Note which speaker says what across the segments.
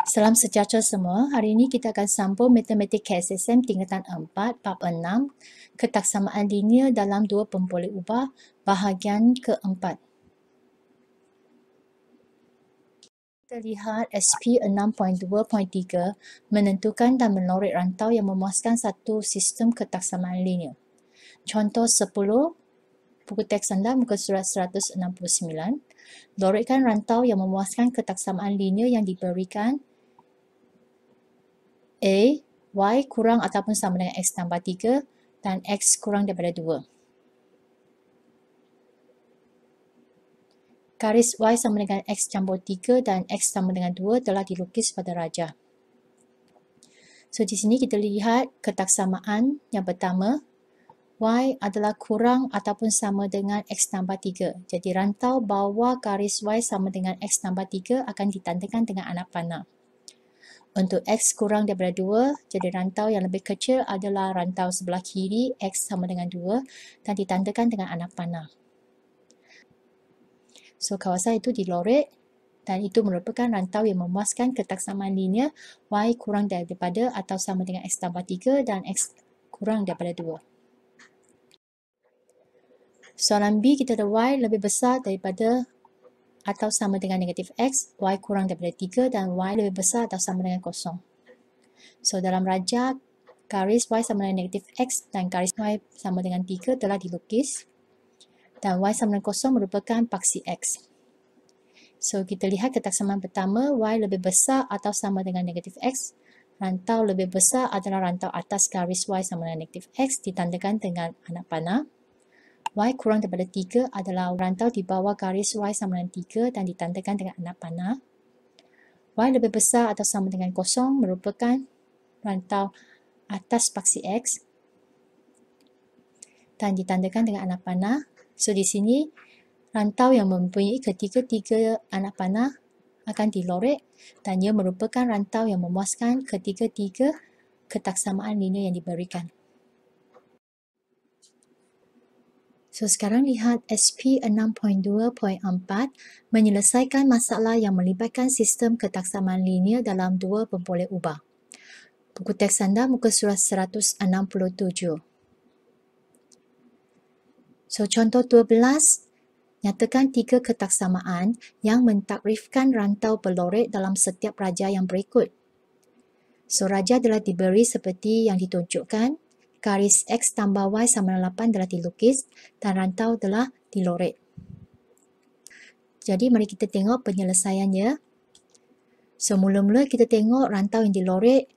Speaker 1: Salam sejahtera semua. Hari ini kita akan sambung Matematik KSSM tingkatan 4, bab 6, ketaksamaan linear dalam dua pemboleh ubah, bahagian keempat. Kita lihat SP 6.2.3 menentukan dan menorek rantau yang memuaskan satu sistem ketaksamaan linear. Contoh 10, buku teks anda muka surat 169. Lorekkan rantau yang memuaskan ketaksamaan linear yang diberikan A, Y kurang ataupun sama dengan X tambah 3 dan X kurang daripada 2. Garis Y sama dengan X campur 3 dan X sama dengan 2 telah dilukis pada rajah. So, di sini kita lihat ketaksamaan yang pertama, Y adalah kurang ataupun sama dengan X tambah 3. Jadi, rantau bawah garis Y sama dengan X tambah 3 akan ditandakan dengan anak panah. Untuk X kurang daripada 2, jadi rantau yang lebih kecil adalah rantau sebelah kiri X sama dengan 2 dan ditandakan dengan anak panah. So, kawasan itu dilorek dan itu merupakan rantau yang memuaskan ketaksamaan linear Y kurang daripada atau sama dengan X tambah 3 dan X kurang daripada 2. Soalan B, kita ada Y lebih besar daripada atau sama dengan negatif X, Y kurang daripada 3 dan Y lebih besar atau sama dengan 0. So, dalam rajah, garis Y sama dengan negatif X dan garis Y sama dengan 3 telah dilukis dan Y sama dengan 0 merupakan paksi X. So, kita lihat ketaksamaan pertama, Y lebih besar atau sama dengan negatif X. Rantau lebih besar adalah rantau atas garis Y sama dengan negatif X ditandakan dengan anak panah. Y kurang daripada 3 adalah rantau di bawah garis Y sama dengan 3 dan ditandakan dengan anak panah. Y lebih besar atau sama dengan 0 merupakan rantau atas paksi X dan ditandakan dengan anak panah. So, di sini rantau yang mempunyai ketiga-tiga anak panah akan dilorek dan ia merupakan rantau yang memuaskan ketiga-tiga ketaksamaan linear yang diberikan. So, sekarang lihat SP 6.2.4 menyelesaikan masalah yang melibatkan sistem ketaksamaan linear dalam dua pemboleh ubah. Buku teks anda muka surat 167. So, contoh 12, nyatakan tiga ketaksamaan yang mentakrifkan rantau pelorek dalam setiap rajah yang berikut. So, rajah telah diberi seperti yang ditunjukkan. Garis X tambah Y sama dengan 8 telah dilukis dan rantau telah dilorek. Jadi, mari kita tengok penyelesaiannya. So, mula-mula kita tengok rantau yang dilorek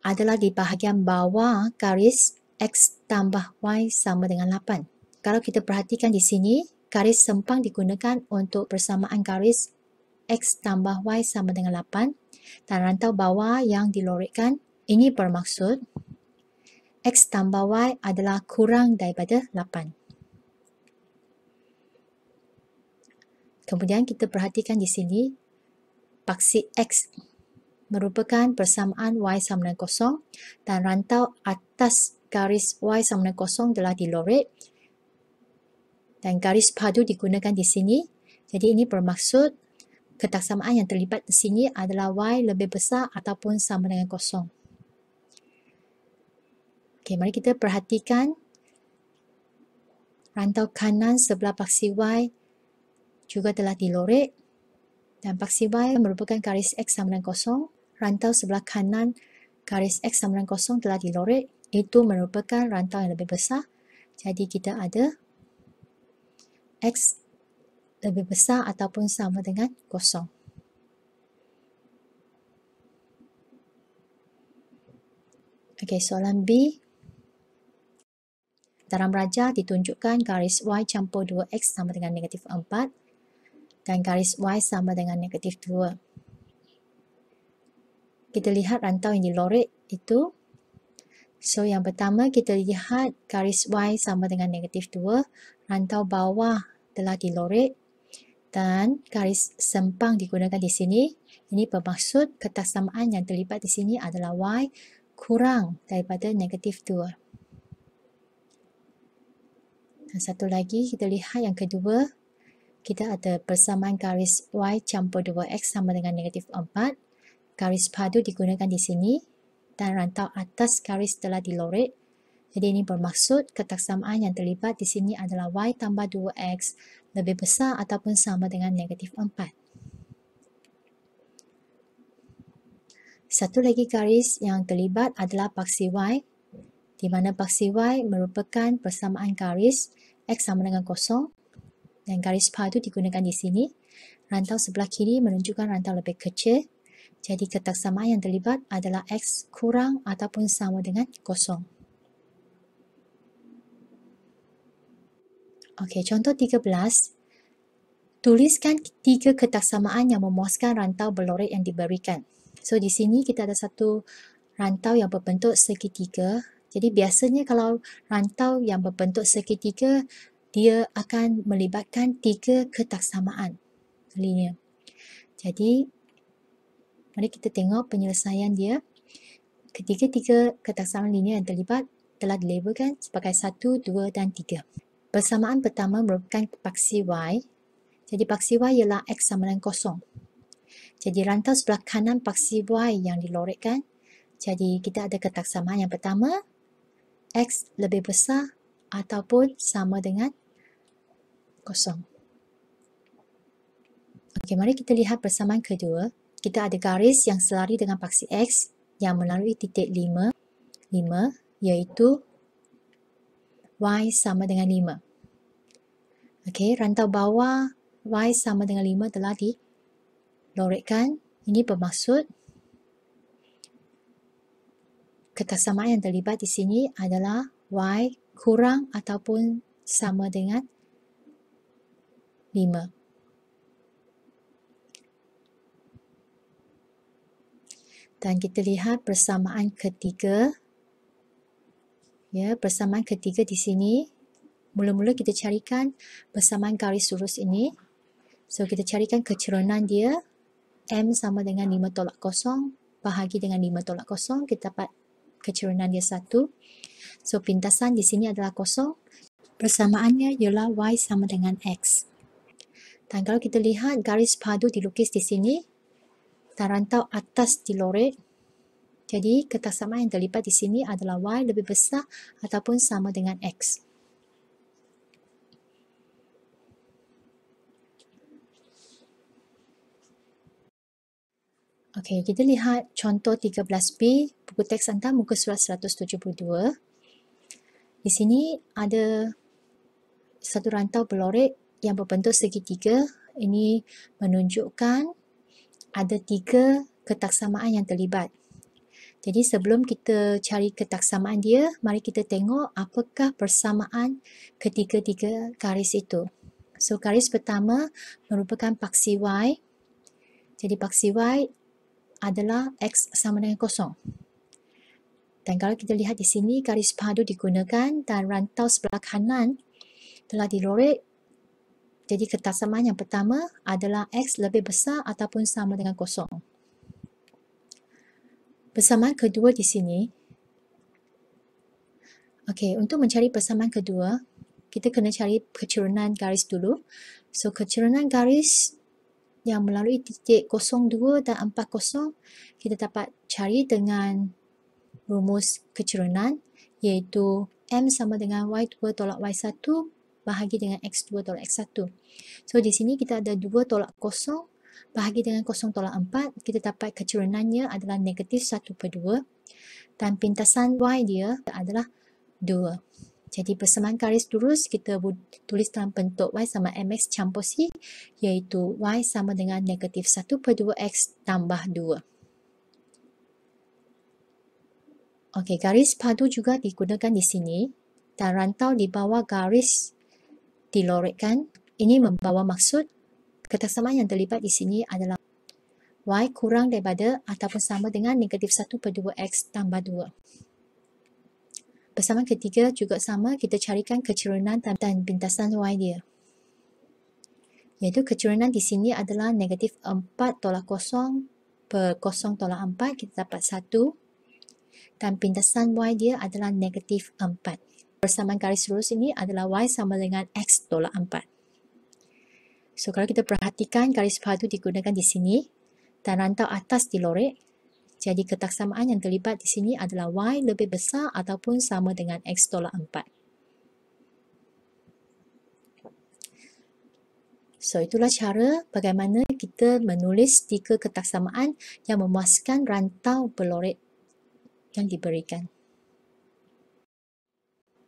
Speaker 1: adalah di bahagian bawah garis X tambah Y sama dengan 8. Kalau kita perhatikan di sini, garis sempang digunakan untuk persamaan garis X tambah Y sama dengan 8 dan rantau bawah yang dilorekkan ini bermaksud X tambah Y adalah kurang daripada 8. Kemudian kita perhatikan di sini, paksi X merupakan persamaan Y sama dengan 0 dan rantau atas garis Y sama dengan 0 telah dilorek dan garis padu digunakan di sini. Jadi ini bermaksud ketaksamaan yang terlibat di sini adalah Y lebih besar ataupun sama dengan 0. Okey, mari kita perhatikan rantau kanan sebelah paksi Y juga telah dilorek dan paksi Y merupakan garis X sama dengan 0. Rantau sebelah kanan garis X sama dengan 0 telah dilorek. Itu merupakan rantau yang lebih besar. Jadi kita ada X lebih besar ataupun sama dengan 0. Okey, soalan B. Dalam rajah ditunjukkan garis Y campur 2X sama dengan negatif 4 dan garis Y sama dengan negatif 2. Kita lihat rantau yang dilorek itu. So, yang pertama kita lihat garis Y sama dengan negatif 2. Rantau bawah telah dilorek dan garis sempang digunakan di sini. Ini bermaksud ketaksamaan yang terlibat di sini adalah Y kurang daripada negatif 2. Dan satu lagi kita lihat yang kedua, kita ada persamaan garis Y campur 2X sama dengan negatif 4 garis padu digunakan di sini dan rantau atas garis telah dilorek. Jadi ini bermaksud ketaksamaan yang terlibat di sini adalah y tambah 2x lebih besar ataupun sama dengan negatif 4. Satu lagi garis yang terlibat adalah paksi y, di mana paksi y merupakan persamaan garis x sama dengan 0 dan garis padu digunakan di sini. Rantau sebelah kiri menunjukkan rantau lebih kecil. Jadi ketaksamaan yang terlibat adalah x kurang ataupun sama dengan 0. Okey, contoh 13. Tuliskan 3 ketaksamaan yang memuaskan rantau berlorek yang diberikan. So di sini kita ada satu rantau yang berbentuk segitiga. Jadi biasanya kalau rantau yang berbentuk segitiga, dia akan melibatkan 3 ketaksamaan linear. Jadi mari kita tengok penyelesaian dia. Ketiga-tiga ketaksamaan linear yang terlibat telah dilabelkan sebagai 1, 2 dan 3. Persamaan pertama merupakan paksi y. Jadi paksi y ialah x sama dengan 0. Jadi rantau sebelah kanan paksi y yang dilorekkan. Jadi kita ada ketaksamaan yang pertama, x lebih besar ataupun sama dengan 0. Okey, mari kita lihat persamaan kedua. Kita ada garis yang selari dengan paksi x yang melalui titik 5, iaitu y sama dengan 5. Okey, rantau bawah y sama dengan 5 telah dilorekkan. Ini bermaksud ketaksamaan yang terlibat di sini adalah y kurang ataupun sama dengan 5. Dan kita lihat persamaan ketiga. Ya, persamaan ketiga di sini. Mula-mula kita carikan persamaan garis lurus ini. So, kita carikan kecerunan dia. M sama dengan 5 tolak 0. Bahagi dengan 5 tolak 0. Kita dapat kecerunan dia 1. So, pintasan di sini adalah 0. Persamaannya ialah y sama dengan x. Dan kalau kita lihat garis padu dilukis di sini. Dan rantau atas dilorek. Jadi, ketaksamaan yang terlibat di sini adalah y lebih besar ataupun sama dengan x. Okey, kita lihat contoh 13B, buku teks anda muka surat 172. Di sini ada satu rantau berlorek yang berbentuk segitiga. Ini menunjukkan ada 3 ketaksamaan yang terlibat. Jadi sebelum kita cari ketaksamaan dia, mari kita tengok apakah persamaan ketiga-tiga garis itu. So, garis pertama merupakan paksi y. Jadi paksi y adalah x sama dengan 0. Dan kalau kita lihat di sini, garis padu digunakan dan rantau sebelah kanan telah dilorek. Jadi ketaksamaan yang pertama adalah x lebih besar ataupun sama dengan 0. Persamaan kedua di sini. Okey, untuk mencari persamaan kedua, kita kena cari kecerunan garis dulu. So, kecerunan garis yang melalui titik 02 dan 40, kita dapat cari dengan rumus kecerunan, iaitu M sama dengan Y2 tolak Y1 bahagi dengan X2 tolak X1. So, di sini kita ada 2 tolak 0 bahagi dengan 0 tolak 4, kita dapat kecerunannya adalah negatif 1/2 dan pintasan Y dia adalah 2. Jadi persamaan garis lurus kita tulis dalam bentuk y sama mx campur c, iaitu y sama dengan negatif 1/2x tambah 2. Okey, garis padu juga digunakan di sini dan rantau di bawah garis dilorekkan. Ini membawa maksud ketaksamaan yang terlibat di sini adalah y kurang daripada ataupun sama dengan negatif 1/2x tambah 2. Persamaan ketiga juga sama, kita carikan kecerunan dan pintasan y dia. Iaitu kecerunan di sini adalah negatif 4 tolak 0 per 0 tolak 4, kita dapat 1. Dan pintasan y dia adalah negatif 4. Persamaan garis lurus ini adalah y sama dengan x tolak 4. So, kalau kita perhatikan garis padu digunakan di sini dan rantau atas dilorek. Jadi ketaksamaan yang terlibat di sini adalah Y lebih besar ataupun sama dengan X tolak 4. So, itulah cara bagaimana kita menulis tiga ketaksamaan yang memuaskan rantau berlorek yang diberikan.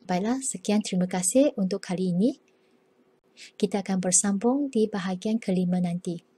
Speaker 1: Baiklah, sekian, terima kasih untuk kali ini. Kita akan bersambung di bahagian kelima nanti.